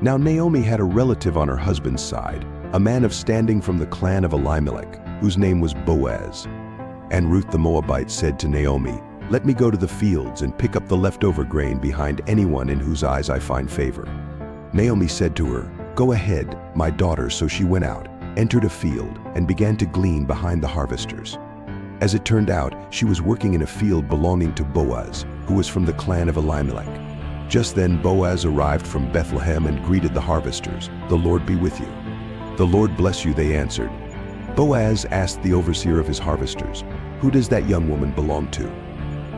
Now Naomi had a relative on her husband's side, a man of standing from the clan of Elimelek, whose name was Boaz. And Ruth the Moabite said to Naomi, "Let me go to the fields and pick up the leftover grain behind anyone in whose eyes I find favor." Naomi said to her, "Go ahead, my daughter." So she went out, entered a field, and began to glean behind the harvesters. As it turned out, she was working in a field belonging to Boaz, who was from the clan of Elimelek. Just then Boaz arrived from Bethlehem and greeted the harvesters. "The Lord be with you." "The Lord bless you," they answered. Boaz asked the overseer of his harvesters, "Who does that young woman belong to?"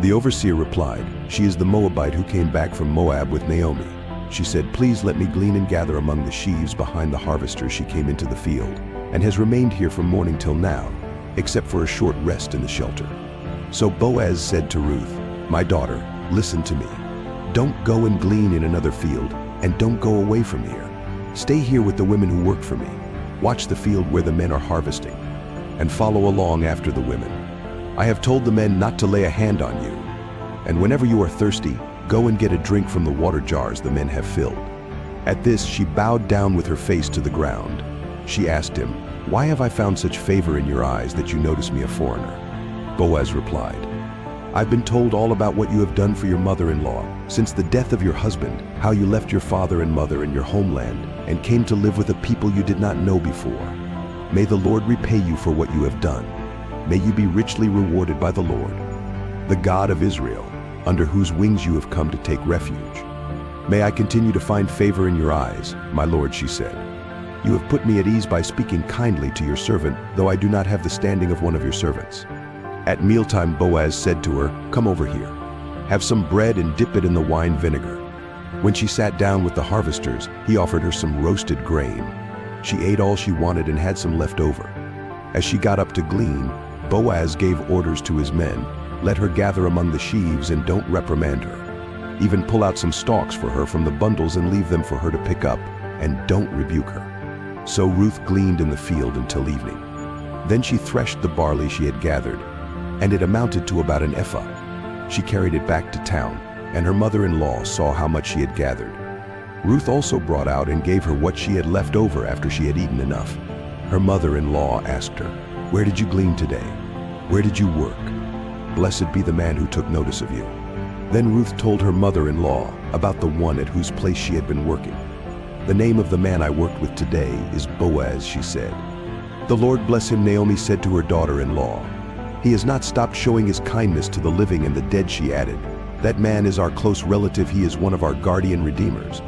The overseer replied, "She is the Moabite who came back from Moab with Naomi." She said, "Please let me glean and gather among the sheaves behind the harvesters." She came into the field and has remained here from morning till now, except for a short rest in the shelter. So Boaz said to Ruth, "My daughter, listen to me. Don't go and glean in another field, and don't go away from here. Stay here with the women who work for me. Watch the field where the men are harvesting, and follow along after the women. I have told the men not to lay a hand on you. And whenever you are thirsty, go and get a drink from the water jars the men have filled." At this, she bowed down with her face to the ground. She asked him, "Why have I found such favor in your eyes that you notice me a foreigner?" Boaz replied, "I've been told all about what you have done for your mother-in-law since the death of your husband, how you left your father and mother and your homeland and came to live with a people you did not know before. May the Lord repay you for what you have done. May you be richly rewarded by the Lord, the God of Israel, under whose wings you have come to take refuge. May I continue to find favor in your eyes, my Lord," she said. "You have put me at ease by speaking kindly to your servant, though I do not have the standing of one of your servants." At mealtime Boaz said to her, "Come over here. Have some bread and dip it in the wine vinegar." When she sat down with the harvesters, he offered her some roasted grain. She ate all she wanted and had some left over. As she got up to glean, Boaz gave orders to his men, "Let her gather among the sheaves and don't reprimand her. Even pull out some stalks for her from the bundles and leave them for her to pick up, and don't rebuke her." So Ruth gleaned in the field until evening. Then she threshed the barley she had gathered, and it amounted to about an ephah. She carried it back to town, and her mother-in-law saw how much she had gathered. Ruth also brought out and gave her what she had left over after she had eaten enough. Her mother-in-law asked her, "Where did you glean today? Where did you work? Blessed be the man who took notice of you." Then Ruth told her mother-in-law about the one at whose place she had been working. "The name of the man I worked with today is Boaz," she said. "The Lord bless him," Naomi said to her daughter-in-law. "He has not stopped showing his kindness to the living and the dead," she added. "That man is our close relative. He is one of our guardian redeemers."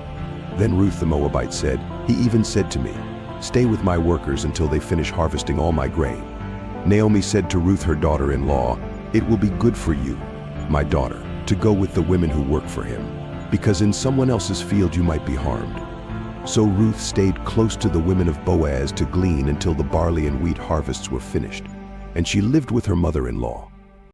Then Ruth the Moabite said, "He even said to me, 'Stay with my workers until they finish harvesting all my grain.'" Naomi said to Ruth her daughter-in-law, "It will be good for you, my daughter, to go with the women who work for him, because in someone else's field you might be harmed." So Ruth stayed close to the women of Boaz to glean until the barley and wheat harvests were finished, and she lived with her mother-in-law.